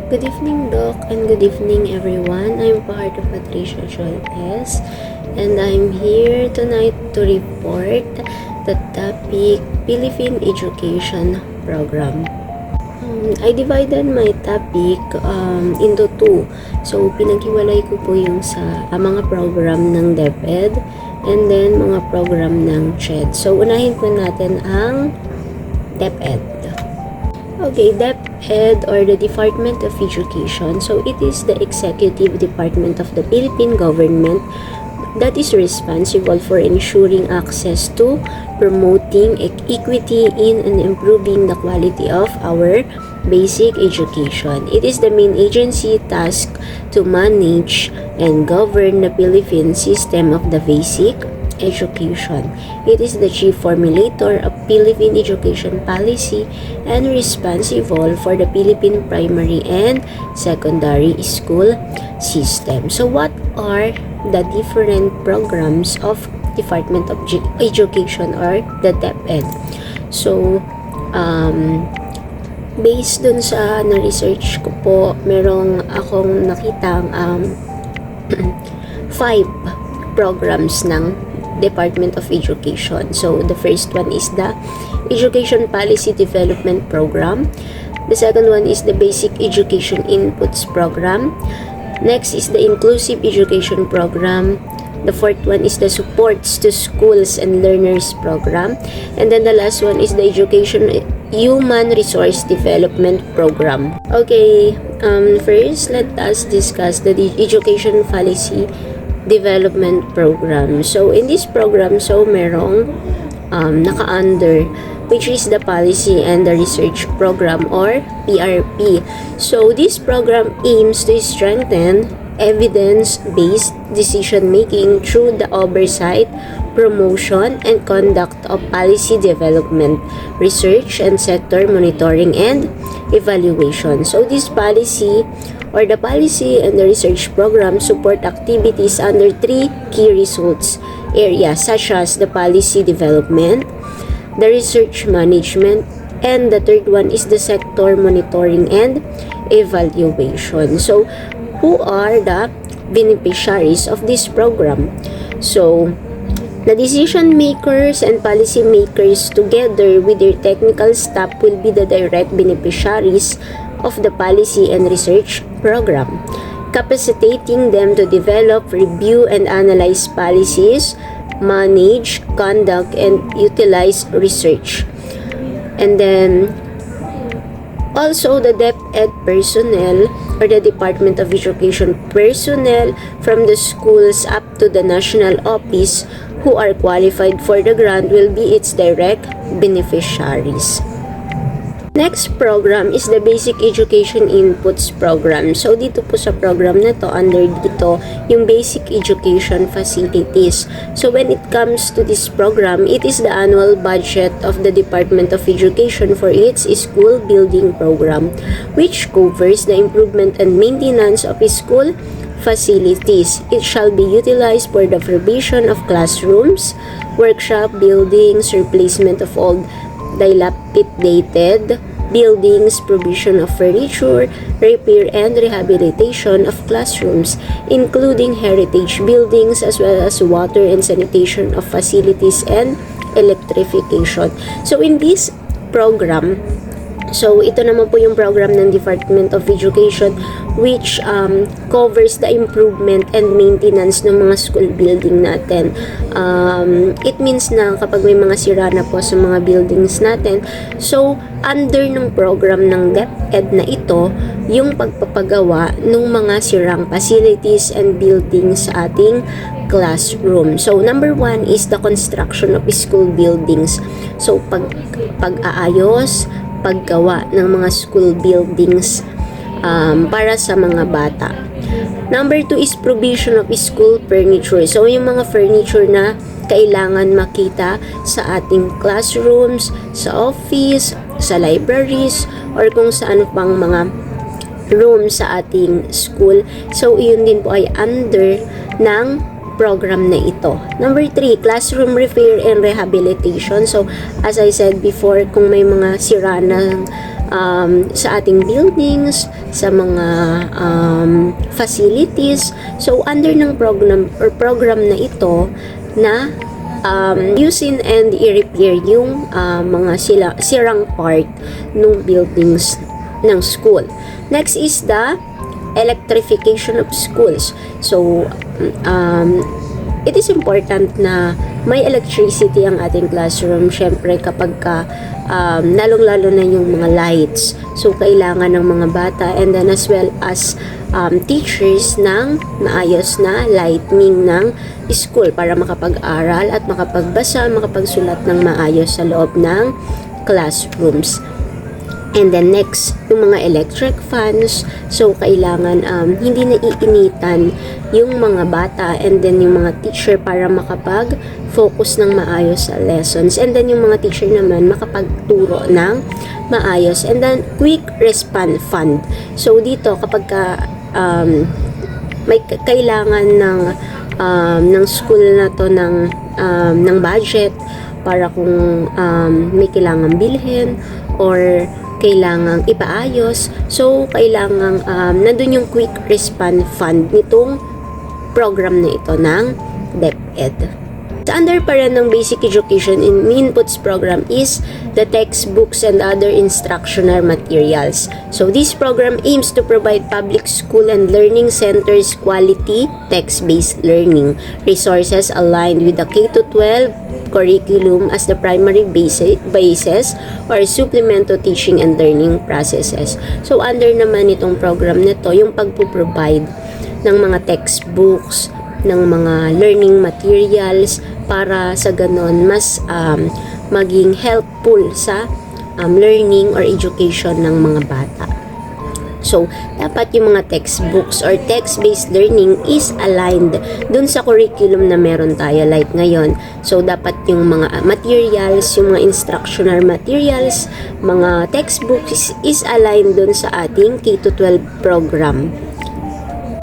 Good evening, Doc, and good evening, everyone. I'm Fajardo-Clarito S, and I'm here tonight to report the topic Philippine Education Program. I divided my topic into two. So, pinaghiwalay ko po yung sa mga program ng DepEd and then mga program ng CHED. So, unahin po natin ang DepEd. Okay, DepEd or the Department of Education. So, it is the executive department of the Philippine government that is responsible for ensuring access to, promoting equity in, and improving the quality of our basic education. It is the main agency tasked to manage and govern the Philippine system of the basic education. It is the chief formulator of Philippine education policy and responsible for the Philippine primary and secondary school system. So what are the different programs of Department of Education or the DepEd? So based dun sa na-research ko po, merong akong nakitang 5 programs ng Department of Education. So, the first one is the Education Policy Development Program. The second one is the Basic Education Inputs Program. Next is the Inclusive Education Program. The fourth one is the Supports to Schools and Learners Program. And then the last one is the Education Human Resource Development Program. Okay, first let us discuss the Education Policy Development Program. So, in this program, merong naka-under, which is the Policy and the Research Program or PRP. So, this program aims to strengthen evidence-based decision-making through the oversight, promotion, and conduct of policy development, research, and sector monitoring and evaluation. So, this policy or the policy and the research program support activities under 3 key results areas such as the policy development, the research management, and the third one is the sector monitoring and evaluation. So, who are the beneficiaries of this program? So, the decision makers and policy makers together with their technical staff will be the direct beneficiaries of the policy and research program, capacitating them to develop, review, and analyze policies, manage, conduct, and utilize research. And then also the DepEd personnel or the Department of Education personnel from the schools up to the national office who are qualified for the grant will be its direct beneficiaries. Next program is the Basic Education Inputs Program. So, dito po sa program na to, under dito, yung basic education facilities. So, when it comes to this program, it is the annual budget of the Department of Education for its school building program, which covers the improvement and maintenance of school facilities. It shall be utilized for the provision of classrooms, workshop buildings, replacement of old dilapidated buildings, provision of furniture, repair and rehabilitation of classrooms, including heritage buildings as well as water and sanitation of facilities and electrification. So, in this program, so ito naman po yung program ng Department of Education which covers the improvement and maintenance ng mga school building natin. It means na kapag may mga sira na po sa mga buildings natin, so under ng program ng DepEd na ito, yung pagpapagawa ng mga sirang facilities and buildings sa ating classroom. So, number 1 is the construction of school buildings. So, pag-aayos, paggawa ng mga school buildings para sa mga bata. Number 2 is provision of school furniture. So, yung mga furniture na kailangan makita sa ating classrooms, sa office, sa libraries, or kung saan pang mga room sa ating school. So, yun din po ay under ng program na ito. Number 3, classroom repair and rehabilitation. So, as I said before, kung may mga sira na sa ating buildings, sa mga facilities. So under ng program na ito na ayusin and i-repair yung mga sirang part ng buildings ng school. Next is the electrification of schools. So it is important na may electricity ang ating classroom. Syempre kapag lalong-lalo na yung mga lights. So kailangan ng mga bata, and then as well as teachers ng maayos na lighting ng school para makapag-aral at makapagbasa, makapagsulat ng maayos sa loob ng classrooms. And then next, yung mga electric fans. So, kailangan hindi naiinitan yung mga bata and then yung mga teacher para makapag-focus ng maayos sa lessons. And then yung mga teacher naman makapagturo ng maayos. And then, quick response fund. So, dito kapag may kailangan ng school na to ng budget para kung may kailangan bilhin or kailangang ipaayos. So, kailangang nandun yung quick response fund nitong program na ito ng DepEd. Sa under pa rin ng basic education in inputs program is the textbooks and other instructional materials. So, this program aims to provide public school and learning centers quality text-based learning resources aligned with the K-12 curriculum as the primary basis or supplement to teaching and learning processes. So, under naman itong program nito, yung pagpo-provide ng mga textbooks, ng mga learning materials para sa ganon mas maging helpful sa learning or education ng mga bata. So, dapat yung mga textbooks or text-based learning is aligned dun sa curriculum na meron tayo like ngayon. So, dapat yung mga materials, yung mga instructional materials, mga textbooks is aligned dun sa ating K-12 program.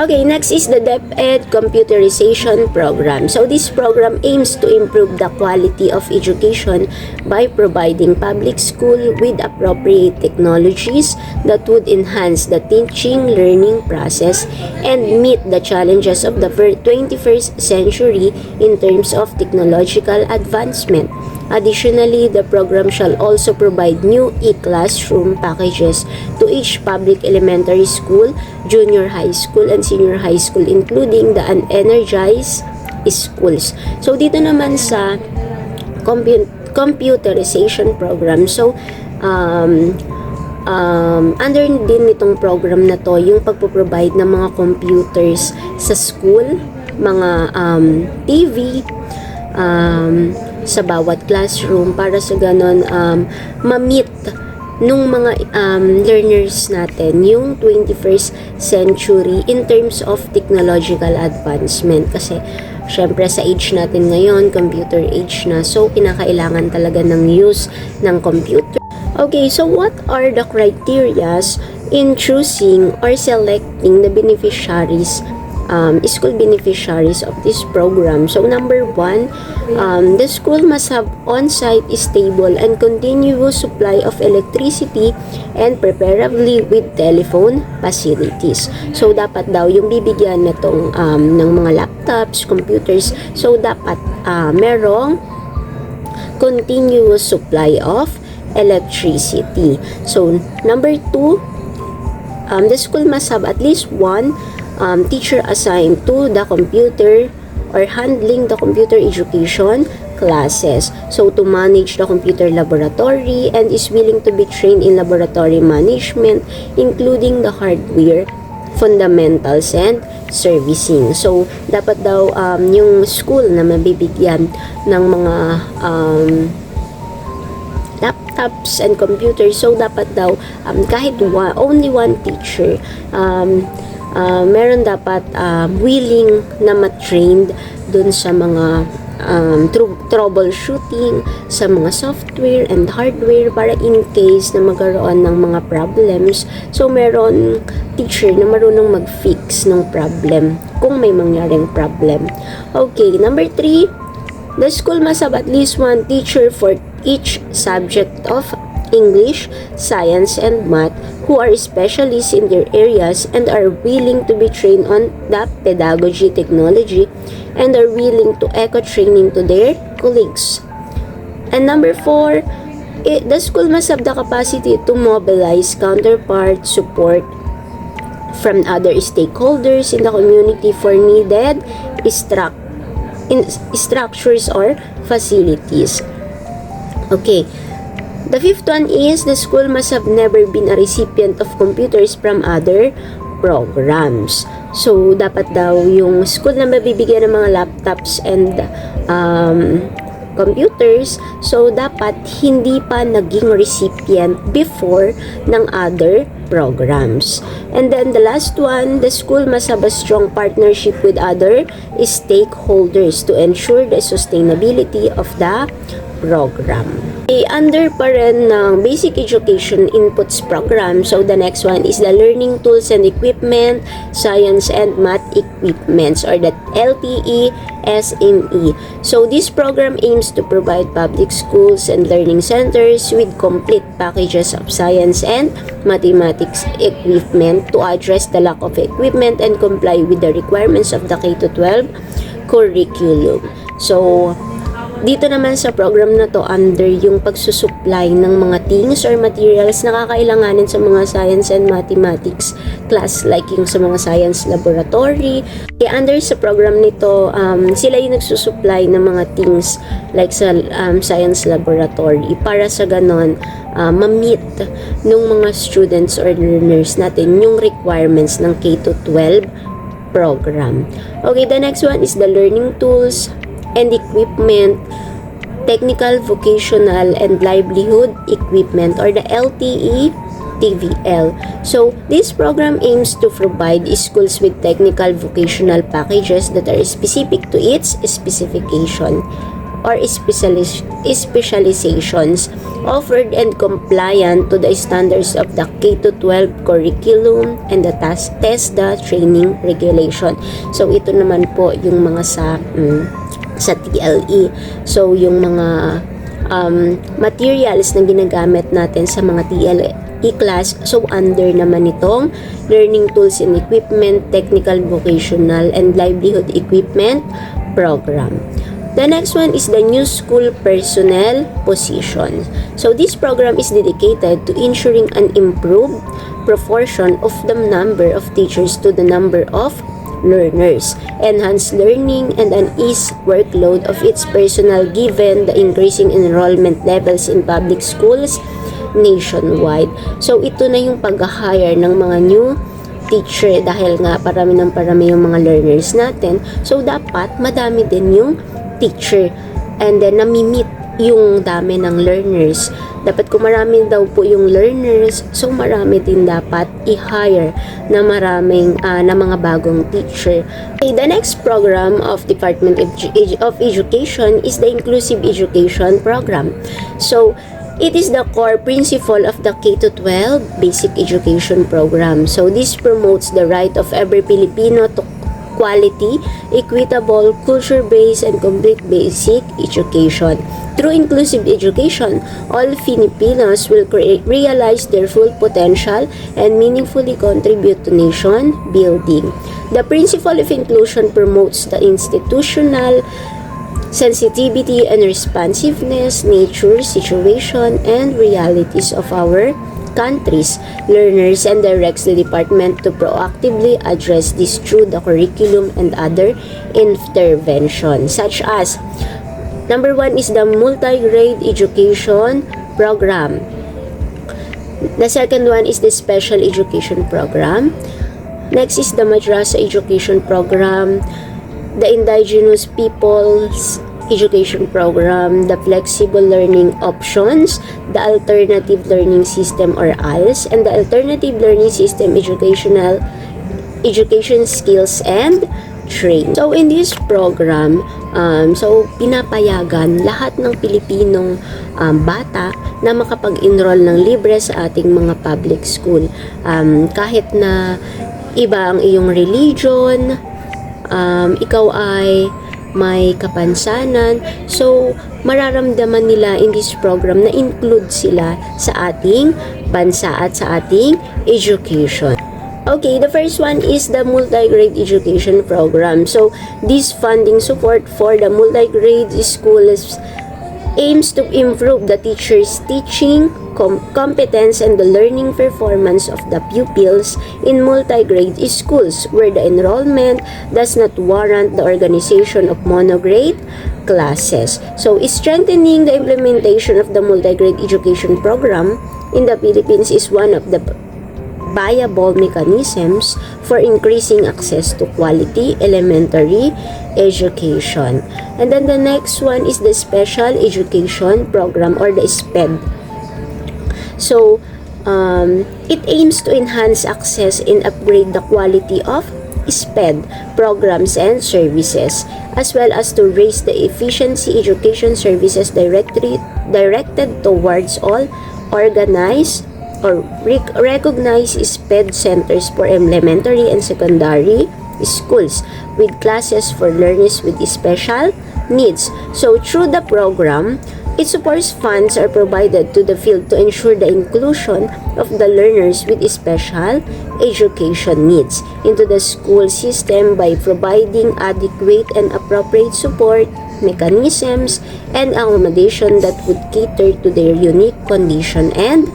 Okay, next is the DepEd Computerization Program. So, this program aims to improve the quality of education by providing public school with appropriate technologies that would enhance the teaching learning process and meet the challenges of the 21st century in terms of technological advancement. Additionally, the program shall also provide new e-classroom packages to each public elementary school, junior high school, and senior high school, including the unenergized schools. So, dito naman sa computerization program, so, under din itong program na to, yung pagpo-provide ng mga computers sa school, mga TV, sa bawat classroom para sa ganon ma-meet nung mga learners natin yung 21st century in terms of technological advancement. Kasi syempre sa age natin ngayon, computer age na, so kinakailangan talaga ng use ng computer. Okay, so what are the criterias in choosing or selecting the beneficiaries, school beneficiaries of this program? So, number 1, the school must have on-site stable and continuous supply of electricity and preferably with telephone facilities. So, dapat daw yung bibigyan na tong ng mga laptops, computers, so dapat merong continuous supply of electricity. So, number 2, the school must have at least one teacher assigned to the computer or handling the computer education classes. So, to manage the computer laboratory and is willing to be trained in laboratory management, including the hardware, fundamentals, and servicing. So, dapat daw yung school na mabibigyan ng mga laptops and computers, so dapat daw kahit only one teacher, meron dapat willing na ma-trained dun sa mga troubleshooting sa mga software and hardware para in case na magkaroon ng mga problems. So, meron teacher na marunong mag-fix ng problem kung may mangyaring problem. Okay, number 3, the school must have at least one teacher for each subject of English, Science, and Math who are specialists in their areas and are willing to be trained on the pedagogy technology and are willing to echo training to their colleagues. And number 4, the school must have the capacity to mobilize counterpart support from other stakeholders in the community for needed structures or facilities. Okay. The 5th one is the school must have never been a recipient of computers from other programs. So, dapat daw yung school na mabibigyan ng mga laptops and computers, so dapat hindi pa naging recipient before ng other programs. And then the last one, the school must have a strong partnership with other stakeholders to ensure the sustainability of the program. Under pa rin ng Basic Education Inputs Program, so the next one is the Learning Tools and Equipment, Science and Math Equipments, or the LTE SME. So this program aims to provide public schools and learning centers with complete packages of science and mathematics equipment to address the lack of equipment and comply with the requirements of the K-12 curriculum. So, dito naman sa program na to, under yung pagsusupply ng mga things or materials na kakailanganin sa mga science and mathematics class, like yung sa mga science laboratory. Under sa program nito, sila yung nagsusupply ng mga things like sa science laboratory para sa ganon, ma-meet ng mga students or learners natin yung requirements ng K-12 program. Okay, the next one is the learning tools and equipment, technical, vocational, and livelihood equipment, or the LTE TVL. So, this program aims to provide schools with technical vocational packages that are specific to its specification or specializations offered and compliant to the standards of the K-12 curriculum and the TESDA training regulation. So, ito naman po yung mga sa TLE. So, yung mga materials na ginagamit natin sa mga TLE class, so under naman itong Learning Tools and Equipment, Technical, Vocational, and Livelihood Equipment program. The next one is the new school personnel position. So, this program is dedicated to ensuring an improved proportion of the number of teachers to the number of learners, enhance learning, and an ease workload of its personnel given the increasing enrollment levels in public schools nationwide. So, ito na yung pag-hire ng mga new teacher dahil nga parami yung mga learners natin. So, dapat madami din yung teacher and then nami-meet yung dami ng learners. Dapat kung marami daw po yung learners, so marami din dapat i-hire na maraming na mga bagong teacher. Okay, the next program of Department of Education is the Inclusive Education Program. So, it is the core principle of the K-12 Basic Education Program. So, this promotes the right of every Filipino to quality, equitable, culture-based, and complete basic education. Through inclusive education, all Filipinos will realize their full potential and meaningfully contribute to nation building. The principle of inclusion promotes the institutional sensitivity and responsiveness, nature, situation, and realities of our countries, learners, and directs the department to proactively address this through the curriculum and other interventions, such as number 1 is the multi-grade education program. The second one is the special education program. Next is the madrasa education program, the indigenous peoples education program, the flexible learning options, the alternative learning system or ALS, and the alternative learning system education skills and training. So in this program, so pinapayagan lahat ng Pilipinong bata na makapag-enroll ng libre sa ating mga public school. Kahit na iba ang iyong religion, ikaw ay may kapansanan, so mararamdaman nila in this program na include sila sa ating bansa at sa ating education. Okay, the first one is the multi-grade education program. So, this funding support for the multi-grade schools aims to improve the teachers' teaching competence and the learning performance of the pupils in multi-grade schools where the enrollment does not warrant the organization of monograde classes. So, strengthening the implementation of the multi-grade education program in the Philippines is one of the viable mechanisms for increasing access to quality elementary education. And then the next one is the special education program or the SPED. So, it aims to enhance access and upgrade the quality of SPED programs and services, as well as to raise the efficiency education services directed towards all organized or recognize SPED centers for elementary and secondary schools with classes for learners with special needs. So, through the program, it supports funds are provided to the field to ensure the inclusion of the learners with special education needs into the school system by providing adequate and appropriate support mechanisms and accommodation that would cater to their unique condition and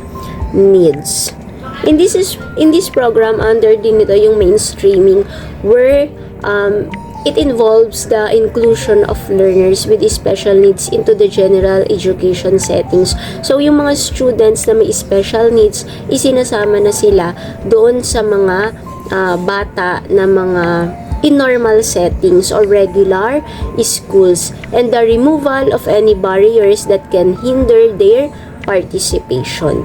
needs. In this program, under din nito yung mainstreaming where it involves the inclusion of learners with special needs into the general education settings. So, yung mga students na may special needs, isinasama na sila doon sa mga bata na mga in normal settings or regular schools, and the removal of any barriers that can hinder their participation.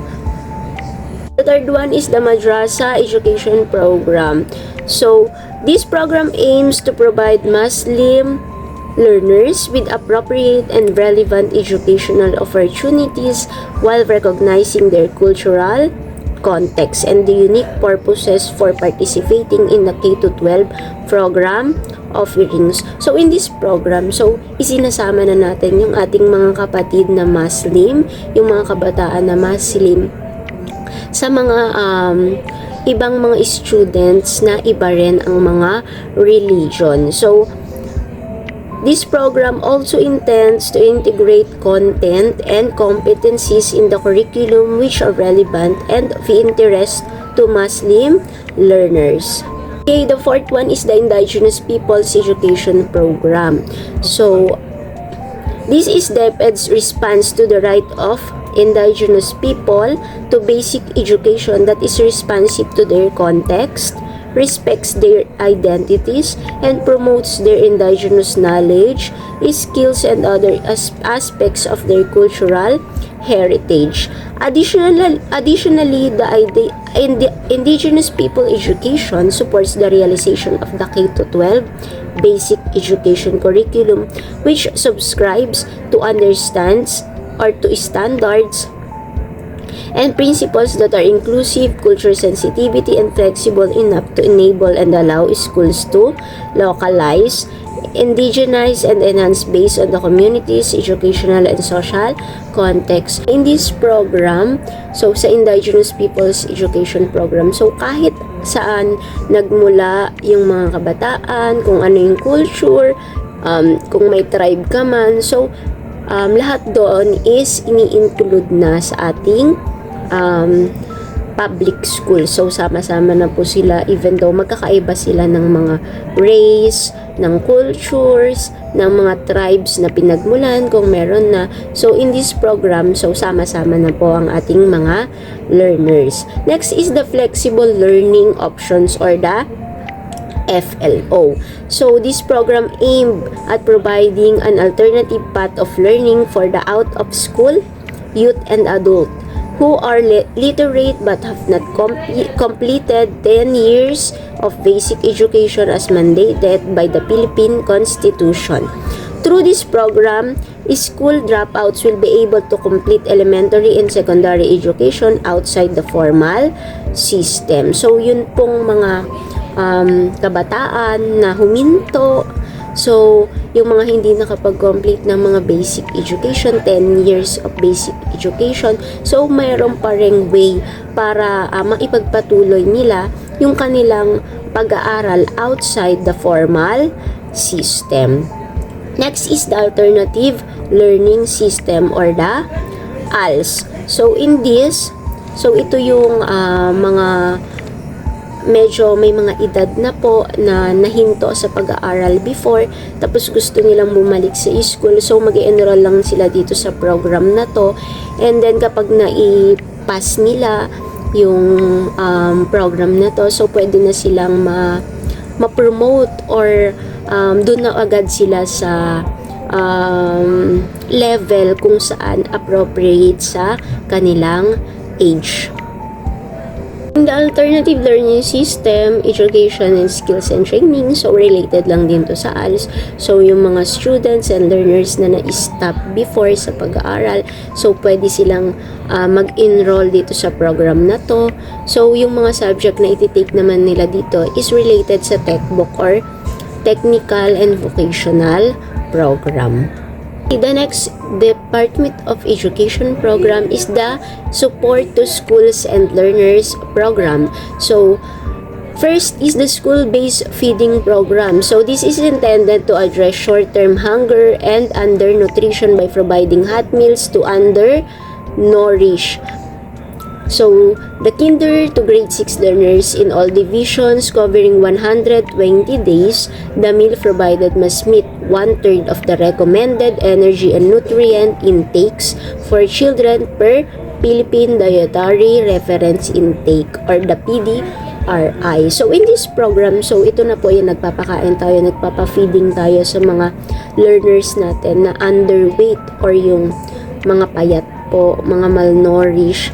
The third one is the Madrasa Education Program. So, this program aims to provide Muslim learners with appropriate and relevant educational opportunities while recognizing their cultural context and the unique purposes for participating in the K-12 program offerings. So, in this program, isinasama na natin yung ating mga kapatid na Muslim, yung mga kabataan na Muslim, sa mga ibang mga students na iba rin ang mga religion. So, this program also intends to integrate content and competencies in the curriculum which are relevant and of interest to Muslim learners. Okay, the fourth one is the Indigenous Peoples Education Program. So, this is DepEd's response to the right of indigenous people to basic education that is responsive to their context, respects their identities, and promotes their indigenous knowledge, skills, and other aspects of their cultural heritage. Additionally, the indigenous people education supports the realization of the K-12 basic education curriculum, which subscribes to standards and principles that are inclusive, culture sensitivity, and flexible enough to enable and allow schools to localize, indigenize, and enhance based on the community's educational and social context. In this program, sa Indigenous Peoples Education Program, kahit saan nagmula yung mga kabataan, kung ano yung culture, kung may tribe ka man, lahat doon is ini-include na sa ating public school. So, sama-sama na po sila even though magkakaiba sila ng mga race, ng cultures, ng mga tribes na pinagmulan kung meron na. So, in this program, sama-sama na po ang ating mga learners. Next is the flexible learning options or the FLO. So, this program aimed at providing an alternative path of learning for the out-of-school youth and adult who are literate but have not completed 10 years of basic education as mandated by the Philippine Constitution. Through this program, school dropouts will be able to complete elementary and secondary education outside the formal system. So, yun pong mga kabataan na huminto So, yung mga hindi nakapag-complete ng mga basic education, 10 years of basic education, so mayroon pa ring way para maipagpatuloy nila yung kanilang pag-aaral outside the formal system. Next is the alternative learning system or the ALS. So, in this, so ito yung mga medyo may mga edad na po na nahinto sa pag-aaral before, tapos gusto nilang bumalik sa school, so mag-enroll lang sila dito sa program na to, and then kapag na-pass nila yung program na to, so pwede na silang ma-promote or doon na agad sila sa level kung saan appropriate sa kanilang age. In the alternative learning system, education and skills and training, so related lang din to sa ALS. So, yung mga students and learners na na-stop before sa pag-aaral, so pwede silang mag-enroll dito sa program na to. So, yung mga subject na iti-take naman nila dito is related sa textbook or technical and vocational program. The next Department of Education program is the Support to Schools and Learners program. So, first is the school-based feeding program. So, this is intended to address short-term hunger and undernutrition by providing hot meals to undernourished. So, the kinder to grade 6 learners in all divisions covering 120 days, the meal provided must meet 1/3 of the recommended energy and nutrient intakes for children per Philippine Dietary Reference Intake or the PDRI. So, in this program, so ito na po yung nagpapakain tayo, nagpapa-feeding tayo sa mga learners natin na underweight or yung mga payat po, mga malnourished.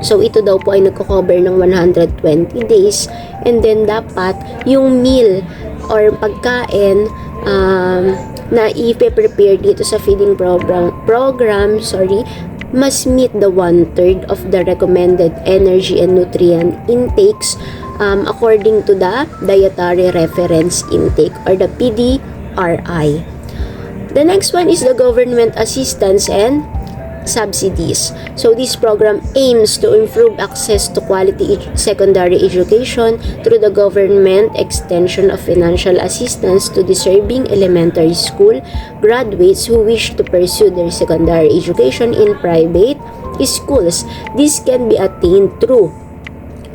So, ito daw po ay nagko-cover ng 120 days, and then dapat yung meal or pagkain na i-prepare dito sa feeding program, must meet the 1/3 of the recommended energy and nutrient intakes according to the Dietary Reference Intake or the PDRI. The next one is the government assistance and subsidies. So, this program aims to improve access to quality secondary education through the government extension of financial assistance to deserving elementary school graduates who wish to pursue their secondary education in private schools. This can be attained through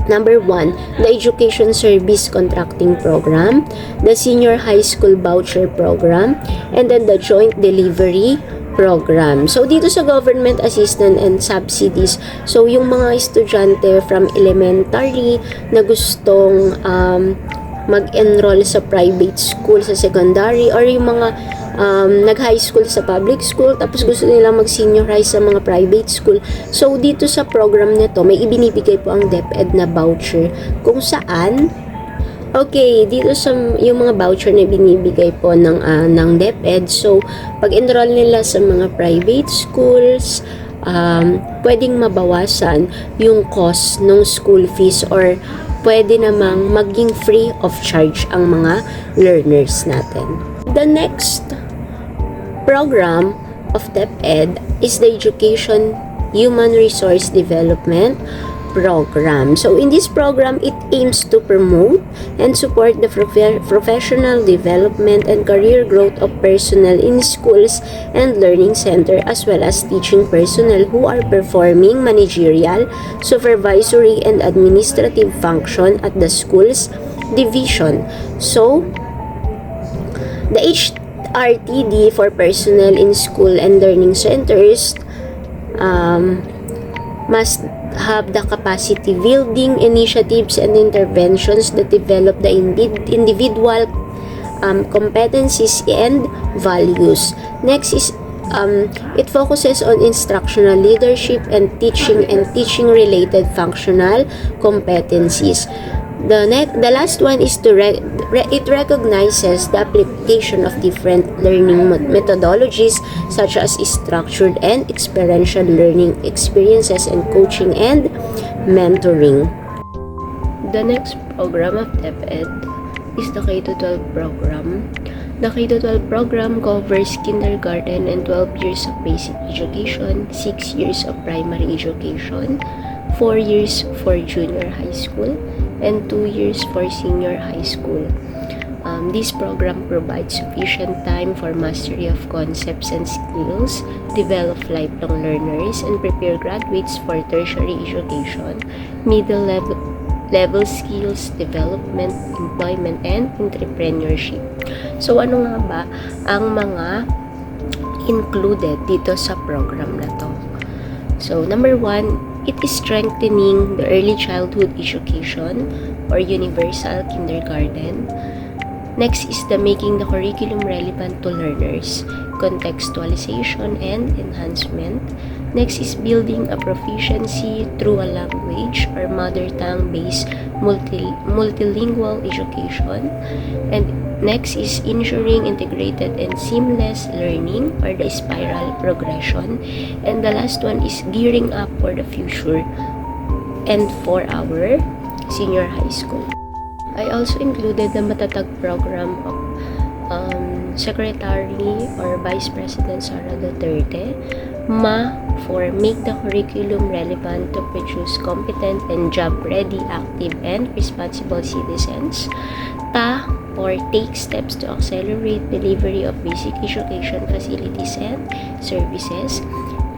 Number 1, the Education Service Contracting Program, the Senior High School Voucher Program, and then the Joint Delivery Program. So, dito sa government assistance and subsidies, so yung mga estudyante from elementary na gustong mag-enroll sa private school, sa secondary, or yung mga nag-high school sa public school, tapos gusto nila mag-seniorize sa mga private school. So, dito sa program nito, may ibinibigay po ang DepEd na voucher kung saan dito sa yung mga voucher na binibigay po ng DepEd. So, pag-enroll nila sa mga private schools, pwedeng mabawasan yung cost ng school fees or pwede namang maging free of charge ang mga learners natin. The next program of DepEd is the Education Human Resource Development Program. So, in this program, it aims to promote and support the professional development and career growth of personnel in schools and learning center, as well as teaching personnel who are performing managerial, supervisory, and administrative function at the school's division. So, the HRTD for personnel in school and learning centers must have the capacity building initiatives and interventions that develop the individual competencies and values. Next is it focuses on instructional leadership and teaching related functional competencies. The last one is it recognizes the application of different learning methodologies such as structured and experiential learning experiences and coaching and mentoring. The next program of DepEd is the K-12 program. The K-12 program covers kindergarten and 12 years of basic education, 6 years of primary education, 4 years for junior high school, and 2 years for senior high school. This program provides sufficient time for mastery of concepts and skills, develop lifelong learners, and prepare graduates for tertiary education, middle level skills development, employment, and entrepreneurship. So, ano nga ba ang mga included dito sa program na to? So, number 1, it is strengthening the early childhood education or universal kindergarten. Next is the making the curriculum relevant to learners, contextualization and enhancement. Next is building a proficiency through a language or mother tongue-based multilingual education. And next is ensuring integrated and seamless learning or the spiral progression. And the last one is gearing up for the future and for our senior high school. I also included the Matatag program of Secretary or Vice President Sara Duterte. Ma for make the curriculum relevant to produce competent and job-ready, active, and responsible citizens. Ta for take steps to accelerate delivery of basic education facilities and services.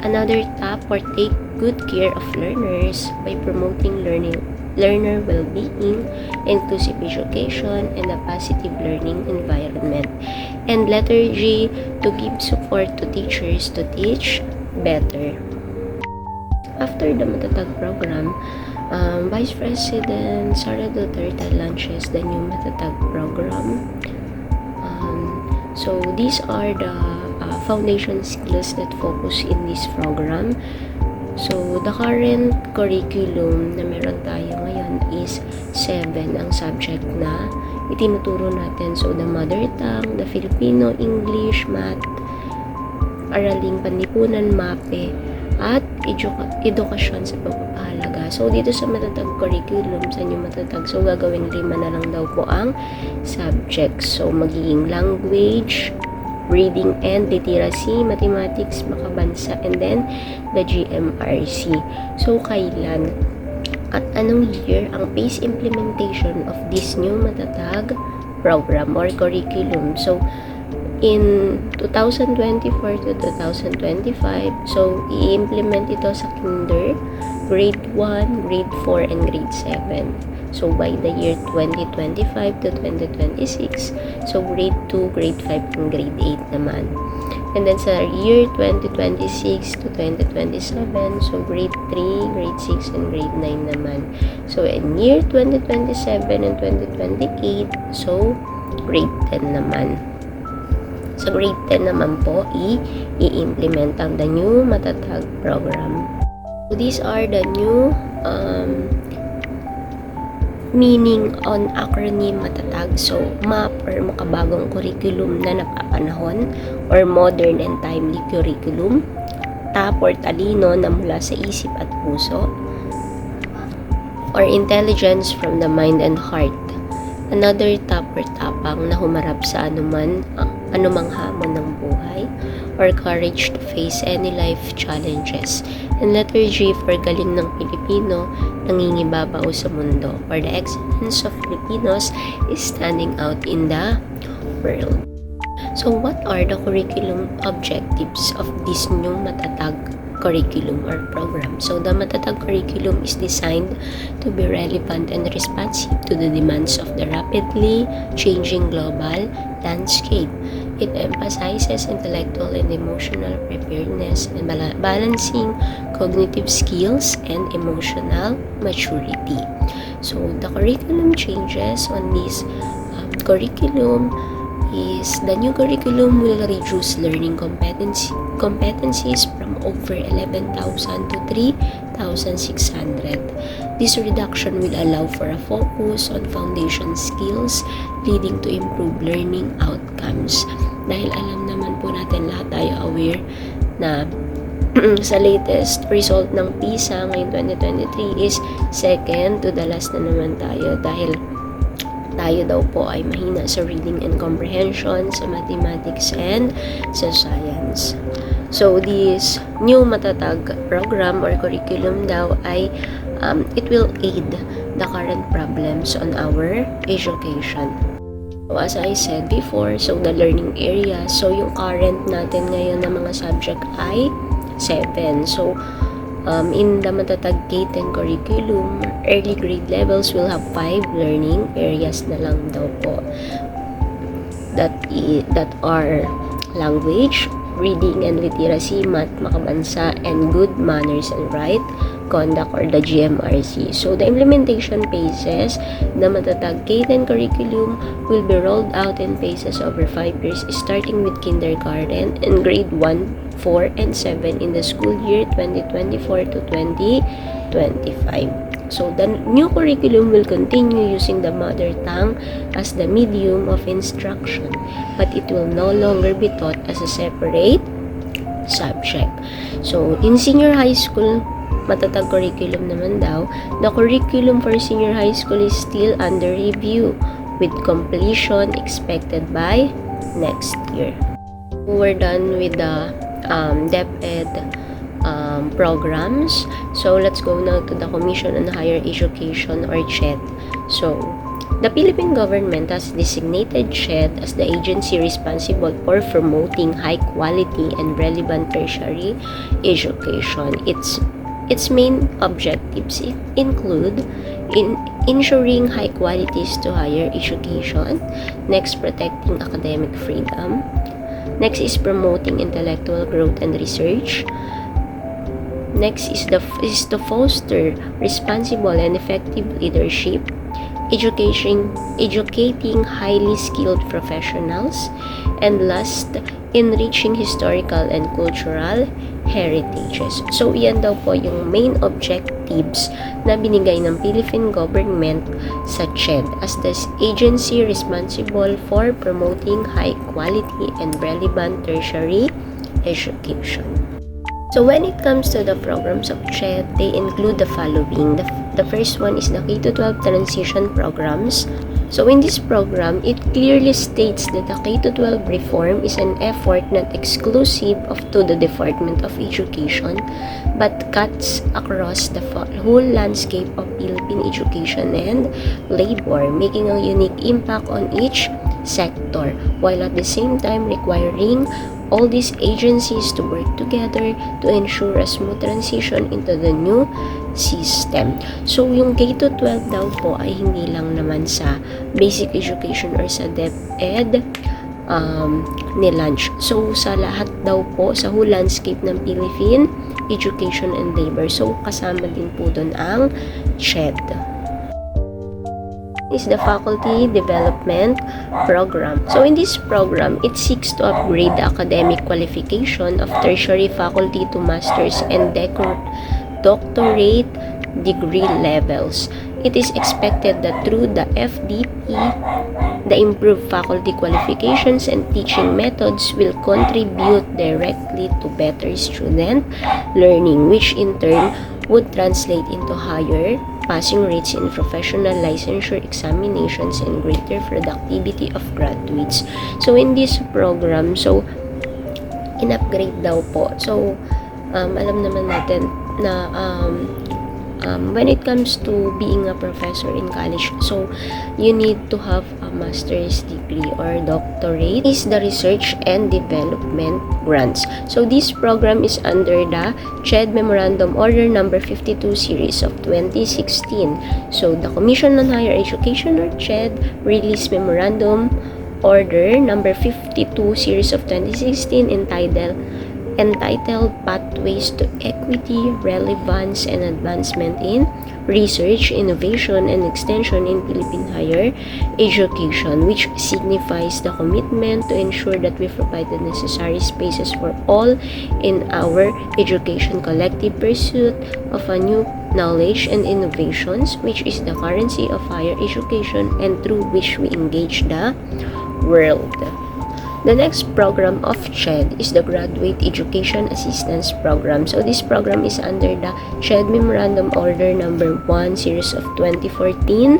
Another ta for take good care of learners by promoting learner well-being, inclusive education, and a positive learning environment. And letter G, to give support to teachers to teach better. After the Matatag program, Vice President Sara Duterte launches the new Matatag program. So these are the foundation skills that focus in this program. So, the current curriculum na meron tayo ngayon is 7 ang subject na itinuturo natin. So, the mother tongue, the Filipino, English, math, araling panlipunan, MAPE, at edukasyon sa pagpapahalaga. So, dito sa Matatag curriculum, sa inyo Matatag, so gagawin 5 na lang daw po ang subjects. So, magiging language, reading and literacy, mathematics, makabansa, and then the GMRC. So, kailan at anong year ang phase implementation of this new Matatag program or curriculum? So, in 2024 to 2025, so, i-implement ito sa kinder, grade 1, grade 4, and grade 7. So, by the year 2025 to 2026, so grade 2, grade 5, and grade 8 naman. And then sa year 2026 to 2027, so grade 3, grade 6, and grade 9 naman. So, in year 2027 and 2028, so grade 10 naman. Sa grade 10 naman po, i-implement ang the new Matatag program. So, these are the new meaning on acronym Matatag. So, MAP or makabagong curriculum na napapanahon or modern and timely curriculum. Ta or talino na mula sa isip at puso or intelligence from the mind and heart. Another ta or tapang na humarap sa anumang hamon ng buhay or courage to face any life challenges. And letter G for galing ng Pilipino, nangingibabaw sa mundo, or the excellence of Filipinos is standing out in the world. So, what are the curriculum objectives of this new Matatag curriculum or program? So, the Matatag curriculum is designed to be relevant and responsive to the demands of the rapidly changing global landscape. It emphasizes intellectual and emotional preparedness and balancing cognitive skills and emotional maturity. So, the curriculum changes on this curriculum is the new curriculum will reduce learning competencies from over 11,000 to 3,600. This reduction will allow for a focus on foundation skills leading to improved learning outcomes. Dahil alam naman po natin lahat tayo aware na sa latest result ng PISA ngayong 2023 is second to the last na naman tayo dahil tayo daw po ay mahina sa reading and comprehension, sa mathematics and sa science. So this new matatag program or curriculum daw ay it will aid the current problems on our education. So as I said before, so the learning area, so yung current natin ngayon na mga subject ay 7. So in the matatag K10 curriculum, early grade levels will have 5 learning areas na lang daw po. That are language, reading and literacy, math, makabansa, and good manners and right conduct or the GMRC. So the implementation phases, the matatag K10 curriculum will be rolled out in phases over 5 years, starting with kindergarten and grade 1, 4, and 7 in the school year 2024 to 2025. So the new curriculum will continue using the mother tongue as the medium of instruction, but it will no longer be taught as a separate subject. So in senior high school, matatag curriculum naman daw, the curriculum for senior high school is still under review with completion expected by next year. We're done with the DepEd programs. So let's go now to the Commission on Higher Education or CHED. So the Philippine government has designated CHED as the agency responsible for promoting high quality and relevant tertiary education. Its main objectives include ensuring high qualities to higher education, next protecting academic freedom, next is promoting intellectual growth and research, next is to foster responsible and effective leadership, educating highly skilled professionals, and last, enriching historical and cultural heritages. So, iyan daw po yung main objectives na binigay ng Philippine government sa CHED as the agency responsible for promoting high quality and relevant tertiary education. So when it comes to the programs of CHED, they include the following. The first one is the K-12 transition programs. So in this program, it clearly states that the K-12 reform is an effort not exclusive to the Department of Education, but cuts across the whole landscape of Philippine education and labor, making a unique impact on each sector, while at the same time requiring all these agencies to work together to ensure a smooth transition into the new system. So, yung K-12 daw po ay hindi lang naman sa basic education or sa DepEd nilaunch. So, sa lahat daw po, sa whole landscape ng Philippine education and labor. So, kasama din po doon ang CHED. Is the Faculty Development Program. So in this program, it seeks to upgrade the academic qualification of tertiary faculty to master's and doctorate degree levels. It is expected that through the FDP, the improved faculty qualifications and teaching methods will contribute directly to better student learning, which in turn would translate into higher passing rates in professional licensure examinations and greater productivity of graduates. So in this program, so in-upgrade daw po. So alam naman natin na when it comes to being a professor in college, so you need to have a master's degree or doctorate. Is the research and development grants. So this program is under the CHED Memorandum Order number 52 series of 2016. So the Commission on Higher Education or CHED released Memorandum Order number 52 series of 2016 entitled Pathways to Equity, Relevance, and Advancement in Research, Innovation, and Extension in Philippine Higher Education, which signifies the commitment to ensure that we provide the necessary spaces for all in our education collective pursuit of a new knowledge and innovations, which is the currency of higher education and through which we engage the world. The next program of CHED is the Graduate Education Assistance Program. So this program is under the CHED Memorandum Order number 1 series of 2014.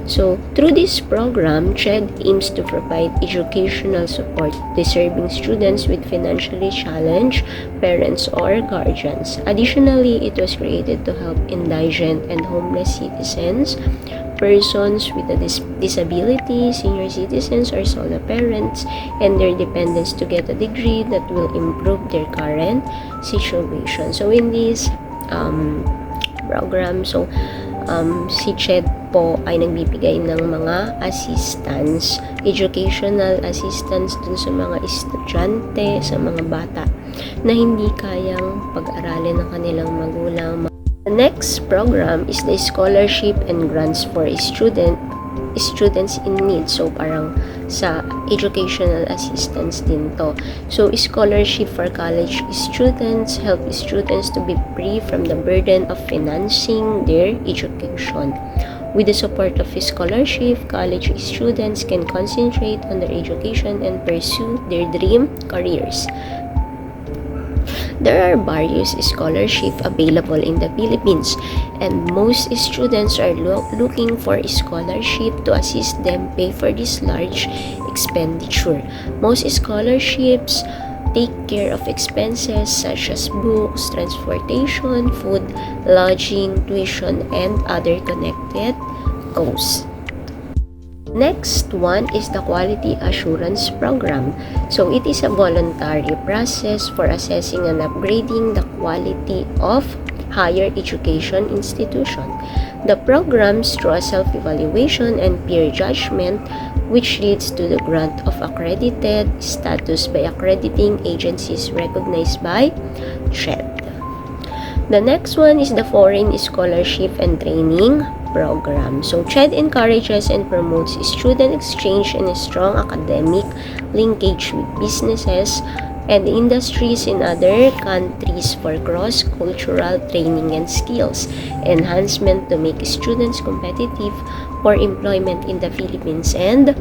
So, through this program, CHED aims to provide educational support deserving students with financially challenged parents or guardians. Additionally, it was created to help indigent and homeless citizens, persons with a disability, senior citizens, or solo parents, and their dependents to get a degree that will improve their current situation. So, in this program, si CHED po ay nagbibigay ng mga assistance, educational assistance dun sa mga estudyante, sa mga bata na hindi kayang pag-aralin ng kanilang magulang. The next program is the scholarship and grants for students in need. So, parang sa educational assistance din to. So, scholarship for college students help students to be free from the burden of financing their education. With the support of scholarship, college students can concentrate on their education and pursue their dream careers. There are various scholarships available in the Philippines, and most students are looking for a scholarship to assist them pay for this large expenditure. Most scholarships take care of expenses such as books, transportation, food, lodging, tuition, and other connected costs. Next one is the Quality Assurance Program. So, it is a voluntary process for assessing and upgrading the quality of higher education institution. The programs through a self-evaluation and peer judgment, which leads to the grant of accredited status by accrediting agencies recognized by CHED. The next one is the Foreign Scholarship and Training Program. So, CHED encourages and promotes student exchange and a strong academic linkage with businesses and industries in other countries for cross-cultural training and skills enhancement to make students competitive for employment in the Philippines and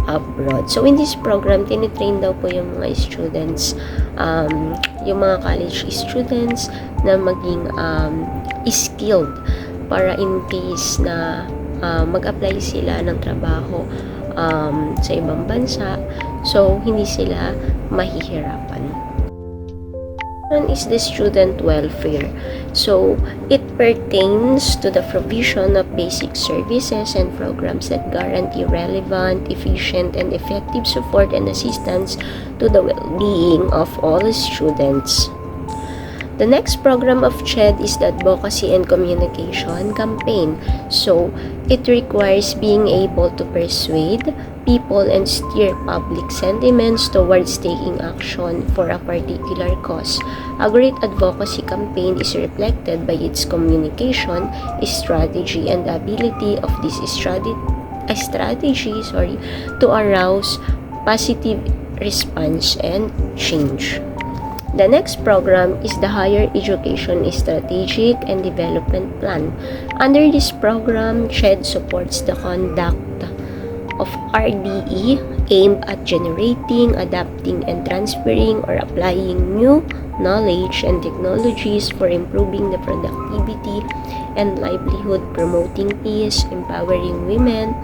abroad. So, in this program, tinitrain daw po yung mga students, yung mga college students na maging skilled para in case na mag-apply sila ng trabaho sa ibang bansa, so hindi sila mahihirapan. One is the student welfare. So, it pertains to the provision of basic services and programs that guarantee relevant, efficient, and effective support and assistance to the well-being of all students. The next program of CHED is the Advocacy and Communication Campaign. So, it requires being able to persuade people and steer public sentiments towards taking action for a particular cause. A great advocacy campaign is reflected by its communication strategy and the ability of this strategy to arouse positive response and change. The next program is the Higher Education Strategic and Development Plan. Under this program, CHED supports the conduct of RDE aimed at generating, adapting, and transferring or applying new knowledge and technologies for improving the productivity and livelihood, promoting peace, empowering women,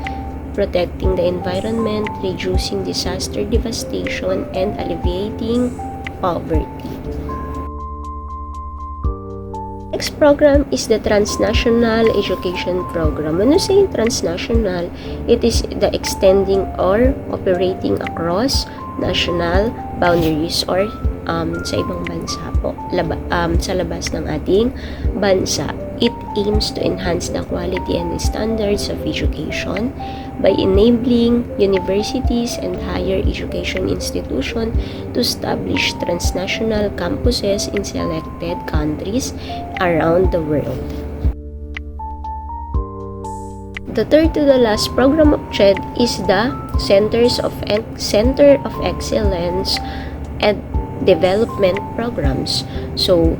protecting the environment, reducing disaster devastation, and alleviating poverty. Next program is the Transnational Education Program. When you say transnational, it is the extending or operating across national boundaries or sa ibang bansa po, sa labas ng ating bansa. It aims to enhance the quality and the standards of education by enabling universities and higher education institutions to establish transnational campuses in selected countries around the world. The third to the last program of CHED is the Center of Excellence and Development Programs. So,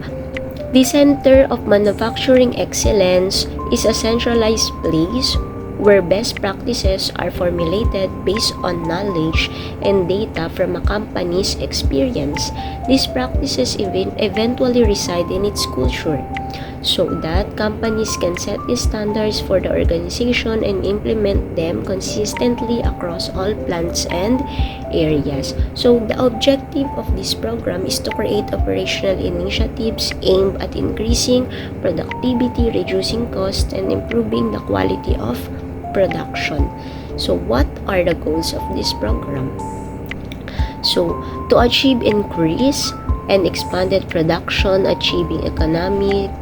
the Center of Manufacturing Excellence is a centralized place where best practices are formulated based on knowledge and data from a company's experience. These practices eventually reside in its culture. so that companies can set these standards for the organization and implement them consistently across all plants and areas. So the objective of this program is to create operational initiatives aimed at increasing productivity, reducing costs, and improving the quality of production. So what are the goals of this program? So to achieve increase and expanded production, achieving economies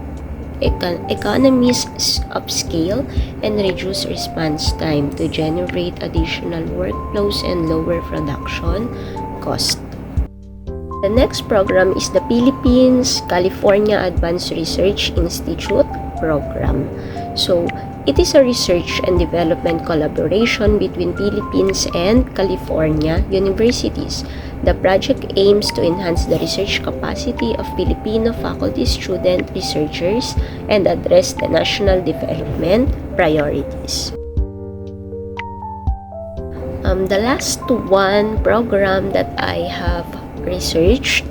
of scale, and reduce response time to generate additional workflows and lower production cost. The next program is the Philippines California Advanced Research Institute program. So it is a research and development collaboration between Philippines and California universities. The project aims to enhance the research capacity of Filipino faculty, student, researchers, and address the national development priorities. The last one program that I have researched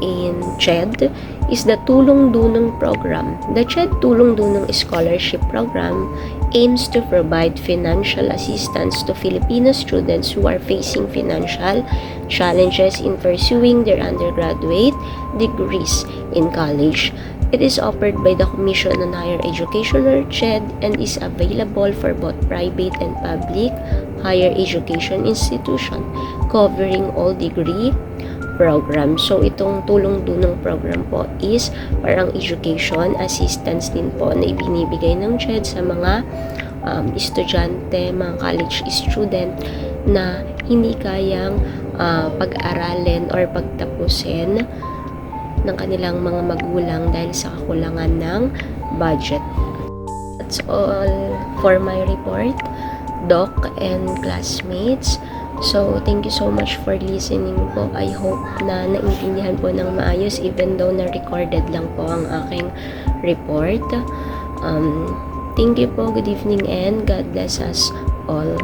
in CHED is the Tulong Dunong program. The CHED Tulong Dunong Scholarship Program aims to provide financial assistance to Filipino students who are facing financial challenges in pursuing their undergraduate degrees in college. It is offered by the Commission on Higher Education or CHED and is available for both private and public higher education institution, covering all degree program. So itong Tulong Dunong program po is parang education assistance din po na ibinibigay ng CHED sa mga estudyante, mga college student na hindi kayang pag-aralin or pagtapusin ng kanilang mga magulang dahil sa kakulangan ng budget. That's all for my report, Doc and classmates. So, thank you so much for listening po. I hope na naintindihan po ng maayos even though na-recorded lang po ang aking report. Thank you po. Good evening and God bless us all.